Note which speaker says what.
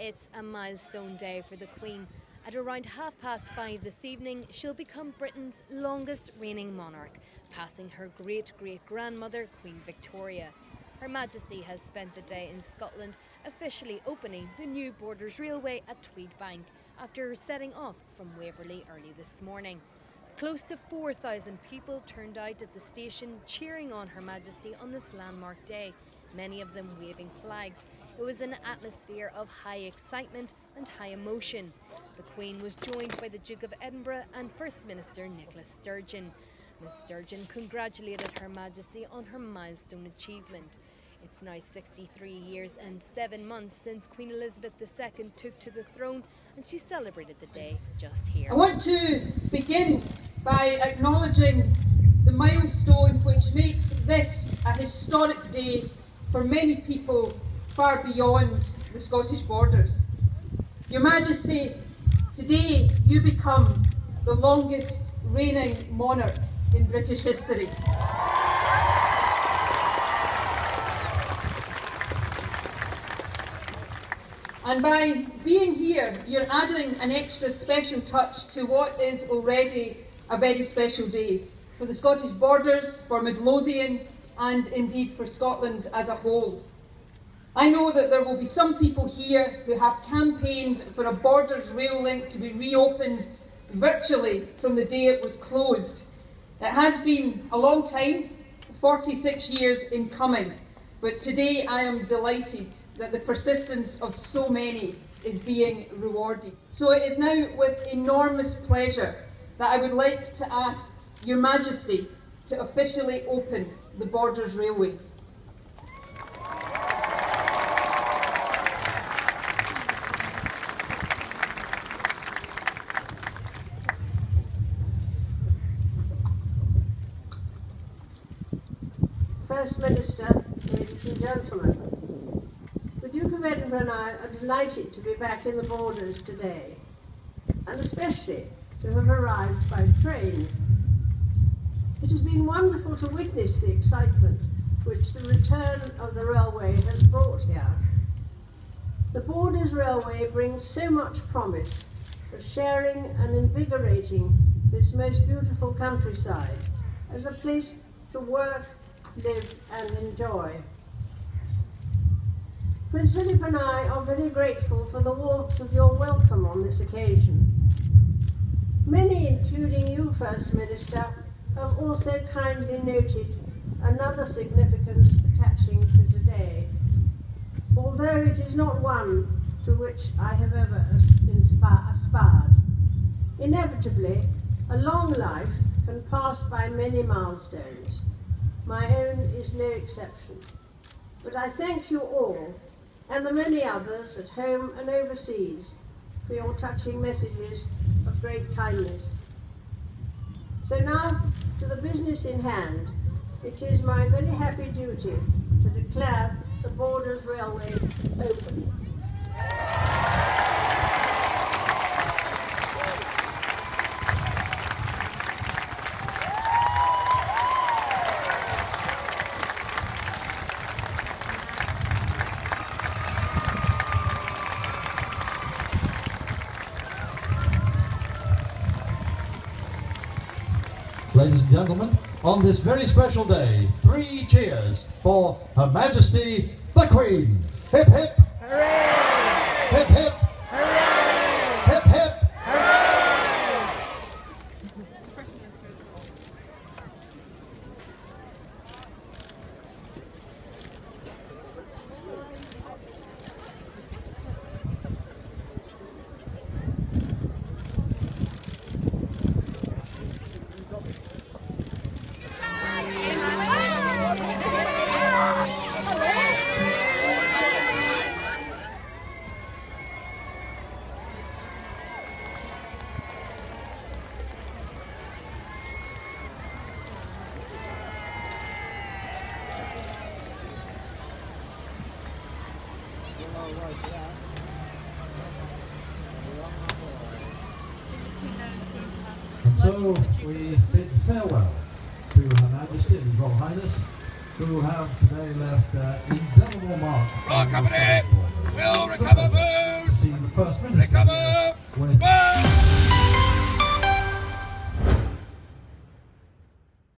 Speaker 1: It's a milestone day for the Queen. At around 5:30 this evening, she'll become Britain's longest reigning monarch, passing her great-great-grandmother, Queen Victoria. Her Majesty has spent the day in Scotland, officially opening the new Borders Railway at Tweed Bank after setting off from Waverley early this morning. Close to 4,000 people turned out at the station cheering on Her Majesty on this landmark day, many of them waving flags. It was an atmosphere of high excitement and high emotion. The Queen was joined by the Duke of Edinburgh and First Minister Nicola Sturgeon. Ms Sturgeon congratulated Her Majesty on her milestone achievement. It's now 63 years and 7 months since Queen Elizabeth II took to the throne, and she celebrated the day just here.
Speaker 2: I want to begin by acknowledging the milestone which makes this a historic day for many people far beyond the Scottish borders. Your Majesty, today you become the longest reigning monarch in British history. And by being here, you're adding an extra special touch to what is already a very special day for the Scottish borders, for Midlothian, and indeed for Scotland as a whole. I know that there will be some people here who have campaigned for a Borders rail link to be reopened virtually from the day it was closed. It has been a long time, 46 years in coming, but today I am delighted that the persistence of so many is being rewarded. So it is now with enormous pleasure that I would like to ask Your Majesty to officially open the Borders Railway.
Speaker 3: First Minister, ladies and gentlemen, the Duke of Edinburgh and I are delighted to be back in the Borders today, and especially to have arrived by train. It has been wonderful to witness the excitement which the return of the railway has brought here. The Borders Railway brings so much promise for sharing and invigorating this most beautiful countryside as a place to work, live and enjoy. Prince Philip and I are very grateful for the warmth of your welcome on this occasion. Many, including you, First Minister, have also kindly noted another significance attaching to today, although it is not one to which I have ever aspired. Inevitably, a long life can pass by many milestones. My own is no exception. But I thank you all, and the many others at home and overseas, for your touching messages of great kindness. So now, to the business in hand, it is my very happy duty to declare the Borders Railway open.
Speaker 4: Ladies and gentlemen, on this very special day, 3 cheers for Her Majesty the Queen. Hip hip! Hooray! Hip hip! Hooray! Hip hip! Hooray! And so we bid farewell to Her Majesty and His Royal Highness, who have today left an indelible mark on the Scottish borders.
Speaker 5: We'll recover first.